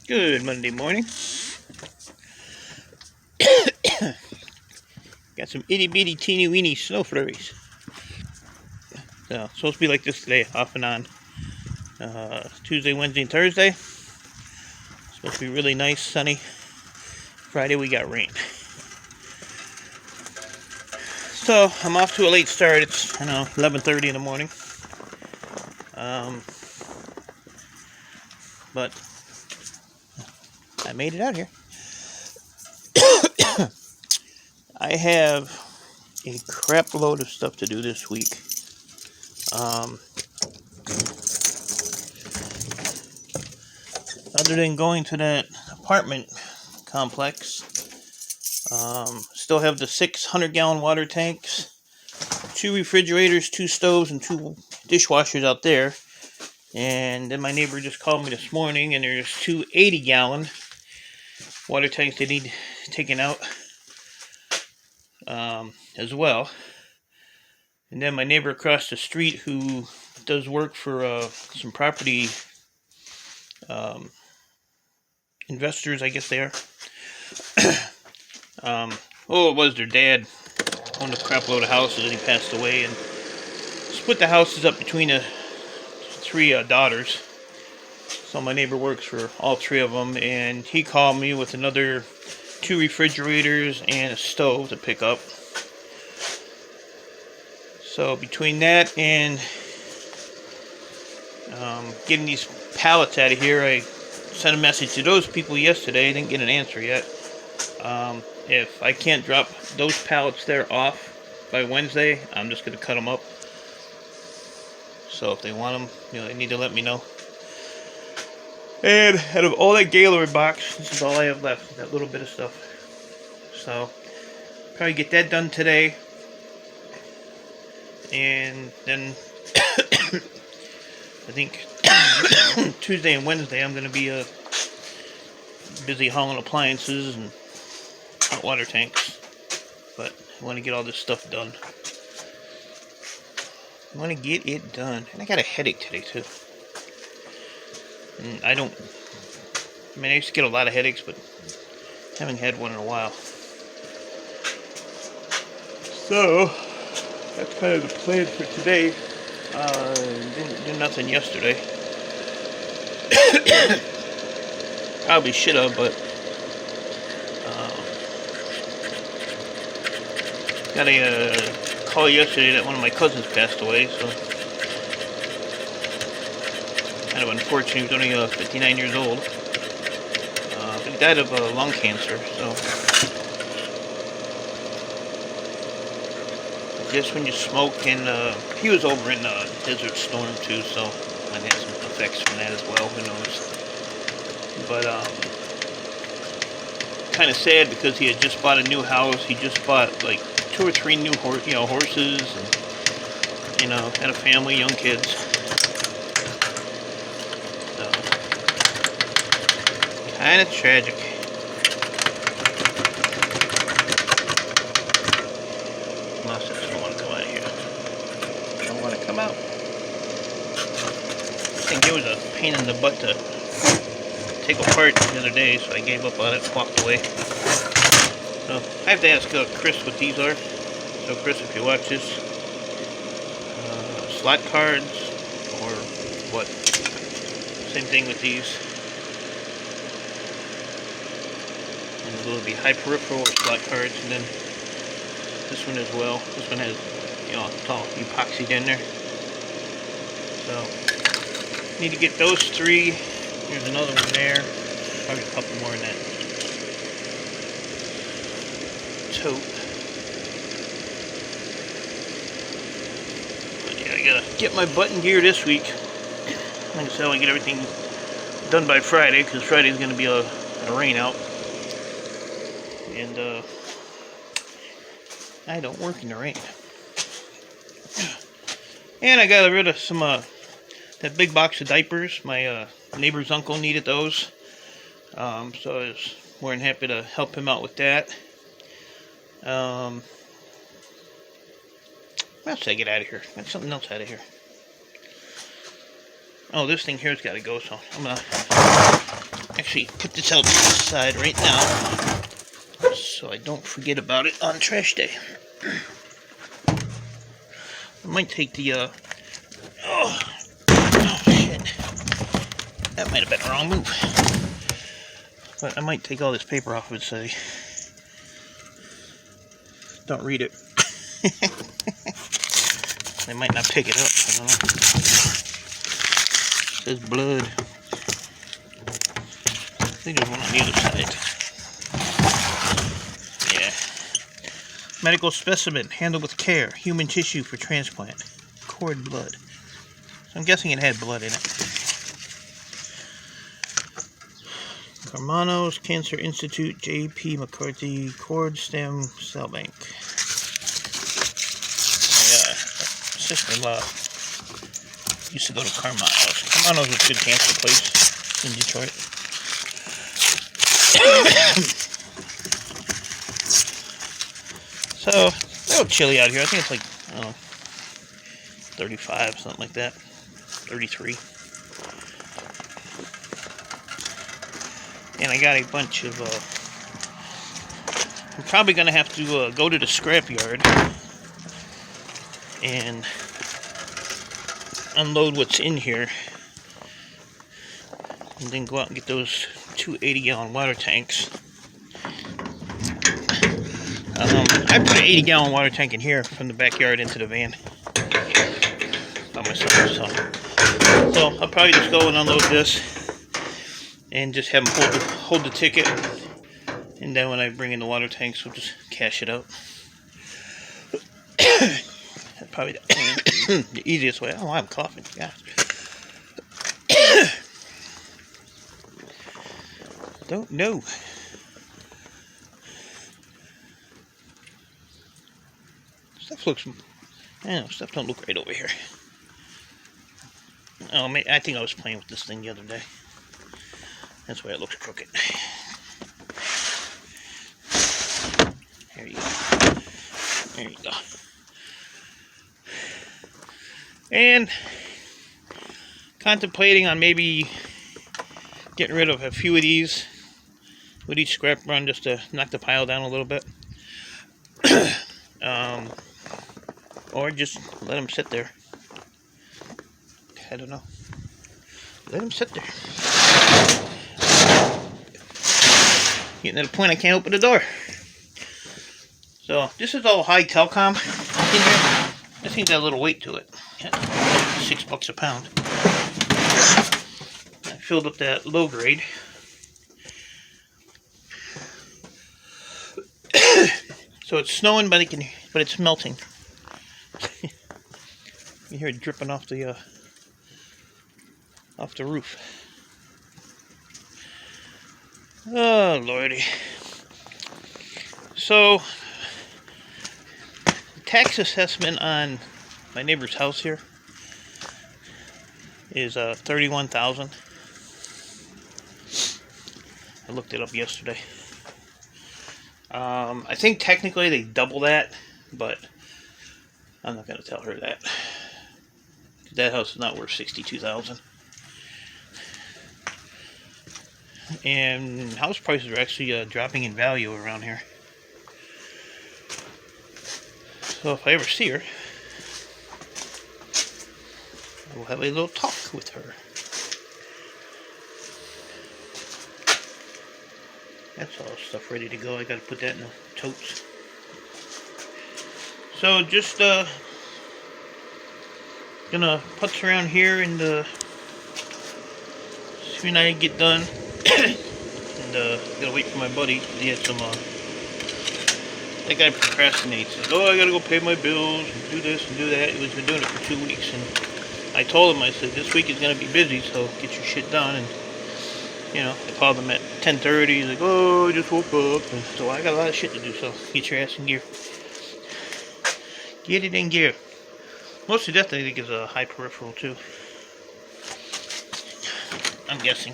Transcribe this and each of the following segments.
Good Monday morning. Got some itty bitty teeny weeny snow flurries. So, supposed to be like this today, off and on. Tuesday, Wednesday, and Thursday. Supposed to be really nice, sunny. Friday we got rain. So I'm off to a late start. It's 11:30 in the morning. But I made it out here. I have a crap load of stuff to do this week. Other than going to that apartment complex, still have the 600-gallon water tanks, 2 refrigerators, 2 stoves, and 2 dishwashers out there. And then my neighbor just called me this morning, and there's 2 80-gallon water tanks they need taken out as well. And then my neighbor across the street, who does work for some property investors, I guess they are. It was their dad owned a crap load of houses, and he passed away, and split the houses up between the 3 daughters. So my neighbor works for all 3 of them, and he called me with another 2 refrigerators and a stove to pick up. So between that and getting these pallets out of here, I sent a message to those people yesterday. I didn't get an answer yet. If I can't drop those pallets there off by Wednesday, I'm just going to cut them up. So if they want them, they need to let me know. And out of all that Gaylord box, this is all I have left, that little bit of stuff. So probably get that done today. And then I think Tuesday and Wednesday I'm going to be busy hauling appliances and hot water tanks. But I want to get all this stuff done. I want to get it done. And I got a headache today too. And I used to get a lot of headaches, but haven't had one in a while. So that's kind of the plan for today. Didn't do nothing yesterday. Probably should have, but got a call yesterday that one of my cousins passed away, so kind of unfortunate. He was only 59 years old. But he died of lung cancer, so just when you smoke, and he was over in Desert Storm too, so I had some effects from that as well, who knows. But kind of sad, because he had just bought a new house. He just bought like 2 or 3 new horses, and had a family, young kids. So kind of tragic. Come out. I think it was a pain in the butt to take apart the other day, so I gave up on it and walked away. So I have to ask Chris what these are. So Chris, if you watch this, slot cards or what? Same thing with these. And it'll be high peripheral or slot cards, and then this one as well. This one has it's all epoxied in there. So need to get those 3. There's another one there. Probably a couple more in that tote. But yeah, I gotta get my button gear this week. Like I said, I want to get everything done by Friday, because Friday's gonna be a rain out. And I don't work in the rain. And I got rid of some that big box of diapers. My neighbor's uncle needed those, so I was more than happy to help him out with that. What else did I get out of here? Got something else out of here. Oh, this thing here's got to go, so I'm gonna actually put this out to the side right now so I don't forget about it on trash day. I might take the, oh shit. That might have been the wrong move. But I might take all this paper off and say, don't read it. They might not pick it up, I don't know. It says blood. I think there's one on the other side. Yeah. Medical specimen, handled with care. Human tissue for transplant. Cord blood. So I'm guessing it had blood in it. Karmanos Cancer Institute, J.P. McCarthy, cord stem cell bank. My sister-in-law used to go to Karmanos. Karmanos was a good cancer place in Detroit. So, a little chilly out here. I think it's like, I don't know, 35, something like that. 33. And I got a bunch of, I'm probably going to have to go to the scrapyard and unload what's in here. And then go out and get those 2 80-gallon water tanks. I put an 80-gallon water tank in here from the backyard into the van by myself. So I'll probably just go and unload this and just have them hold the ticket. And then when I bring in the water tanks, we'll just cash it out. That's probably the easiest way. I don't know why I'm coughing. Gosh. Don't know. Stuff looks, I don't know, stuff don't look right over here. Oh, I think I was playing with this thing the other day. That's why it looks crooked. There you go. There you go. And contemplating on maybe getting rid of a few of these with each scrap run just to knock the pile down a little bit. Or just let them sit there. I don't know. Let them sit there. Getting to the point I can't open the door. So this is all high telecom in here. This thing's got a little weight to it. $6 a pound. I filled up that low grade. So it's snowing, but it's melting. You hear it dripping off the roof. Oh lordy. So the tax assessment on my neighbor's house here is $31,000. I looked it up yesterday. I think technically they double that, but I'm not going to tell her that. That house is not worth $62,000. And house prices are actually dropping in value around here. So if I ever see her, I will have a little talk with her. That's all stuff ready to go. I gotta put that in the totes. So just gonna putz around here and see when I get done. And gotta wait for my buddy. He had some that guy procrastinates. Says, oh, I gotta go pay my bills and do this and do that. He's been doing it for 2 weeks, and I told him, I said, this week is gonna be busy, so get your shit done. And you know, I called him at 10:30. He's like, oh, I just woke up. And so I got a lot of shit to do, so get your ass in gear. Get it in gear. Most of that, I think, is a high peripheral, too. I'm guessing.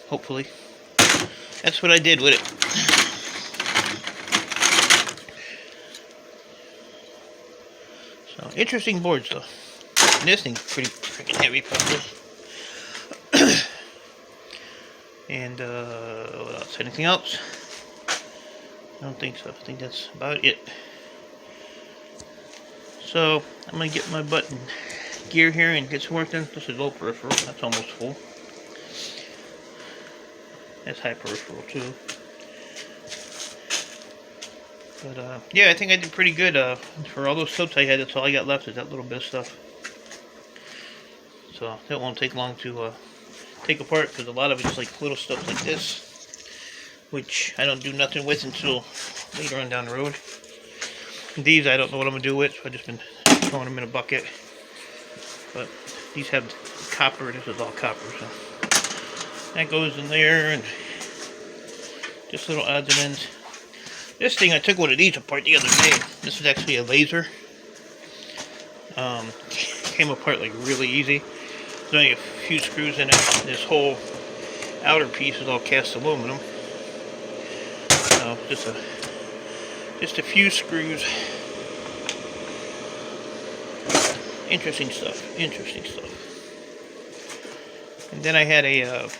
Hopefully. That's what I did with it. So, interesting boards, though. And this thing's pretty freaking heavy, probably. And what else? Anything else? I don't think so. I think that's about it. So I'm gonna get my butt in gear here and get some work done. This is low peripheral. That's almost full. That's high peripheral too. But yeah, I think I did pretty good. For all those soaps I had, that's all I got left is that little bit of stuff. So that won't take long to take apart, because a lot of it's like little stuff like this, which I don't do nothing with until later on down the road. These I don't know what I'm gonna do with, so I've just been throwing them in a bucket. But these have copper. This is all copper, so that goes in there, and just little odds and ends. This thing, I took one of these apart the other day. This is actually a laser. Came apart like really easy. There's only a few screws in it. This whole outer piece is all cast aluminum. So just a few screws. Interesting stuff. Interesting stuff. And then I had a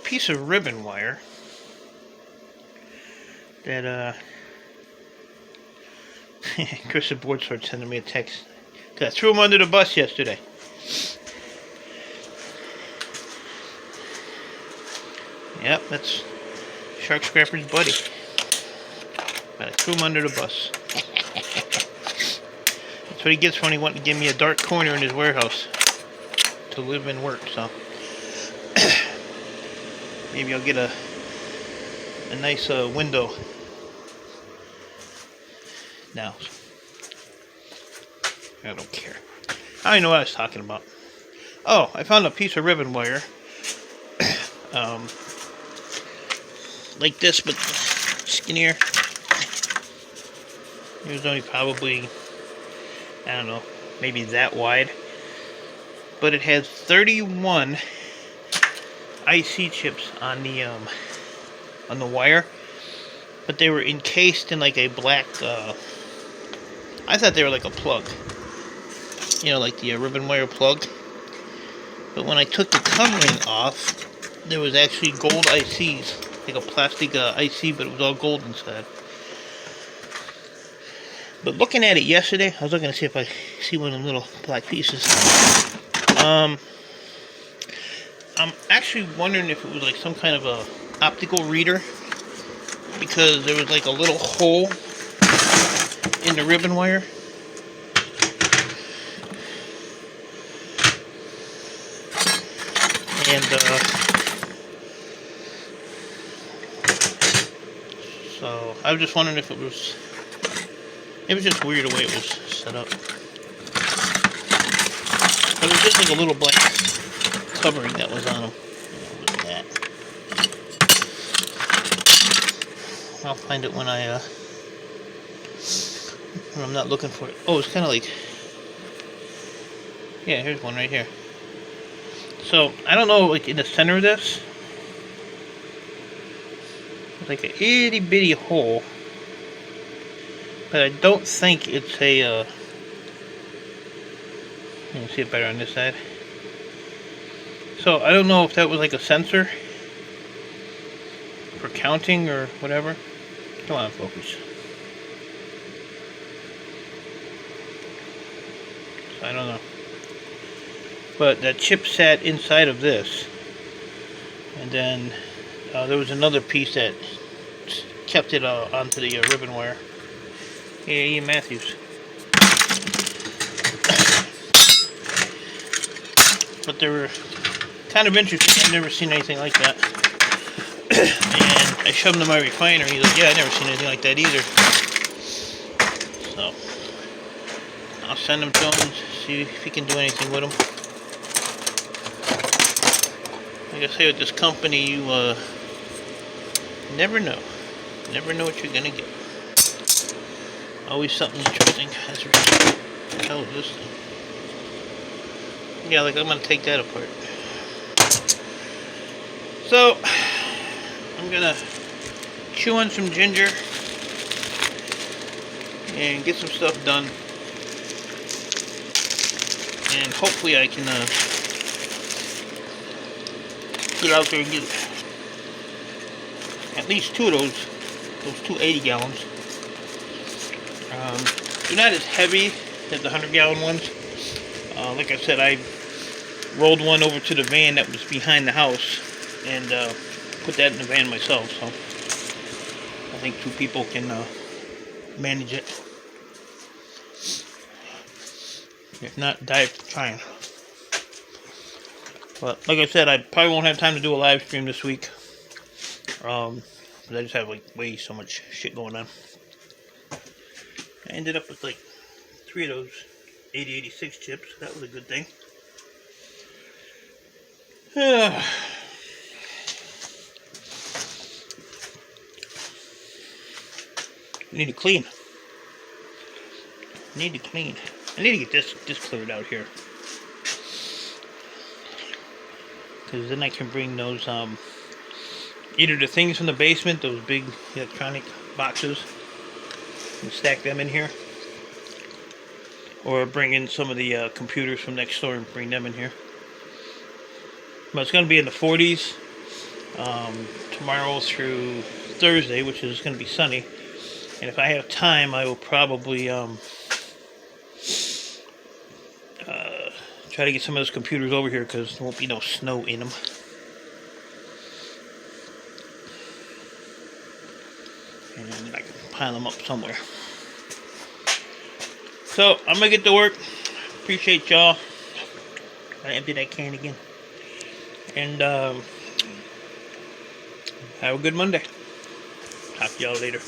piece of ribbon wire that Chris at Board started sending me a text. Cause I threw him under the bus yesterday. Yep, that's Shark Scrapper's buddy. But I threw him under the bus. That's what he gets when he wanted to give me a dark corner in his warehouse to live and work. So maybe I'll get a nice window now. I don't care. I don't even know what I was talking about. Oh, I found a piece of ribbon wire. Like this, but skinnier. It was only probably, I don't know, maybe that wide. But it has 31 IC chips on the wire. But they were encased in like a black, I thought they were like a plug. You know, like the ribbon wire plug. But when I took the covering off, there was actually gold ICs. Like a plastic IC, but it was all gold inside. But looking at it yesterday, I was looking to see if I see one of them little black pieces. I'm actually wondering if it was like some kind of a optical reader, because there was like a little hole in the ribbon wire. And so I was just wondering if it was just weird the way it was set up. But it was just like a little black covering that was on them. Look at that. I'll find it when I'm not looking for it. Oh, it's kind of like, yeah, here's one right here. So I don't know, like in the center of this, it's like an itty bitty hole. But I don't think it's a, you can see it better on this side. So I don't know if that was like a sensor for counting or whatever. Come on, focus. So I don't know. But that chip sat inside of this. And then there was another piece that kept it onto the ribbon wire. Hey, Ian Matthews. But they were kind of interesting. I've never seen anything like that. And I shoved them in my refiner. He's like, yeah, I've never seen anything like that either. So I'll send them to him and see if he can do anything with them. Like I say, with this company, you never know. Never know what you're gonna get. Always something interesting. That's for sure. What the hell is this thing? Yeah, like I'm gonna take that apart. So I'm gonna chew on some ginger and get some stuff done. And hopefully I can get out there and at least two of those two 80-gallons. They're not as heavy as the 100-gallon ones. Like I said, I rolled one over to the van that was behind the house and put that in the van myself. So I think two people can manage it. If not, die trying. But like I said, I probably won't have time to do a live stream this week. Because I just have like way so much shit going on. I ended up with like 3 of those 8086 chips. That was a good thing. I need to clean. I need to get this cleared out here. Because then I can bring those, either the things from the basement, those big electronic boxes, and stack them in here. Or bring in some of the computers from next door and bring them in here. But it's going to be in the 40s tomorrow through Thursday, which is going to be sunny. And if I have time, I will probably try to get some of those computers over here because there won't be no snow in them. And then I can pile them up somewhere. So, I'm going to get to work. Appreciate y'all. I empty that can again. And have a good Monday. Talk to y'all later.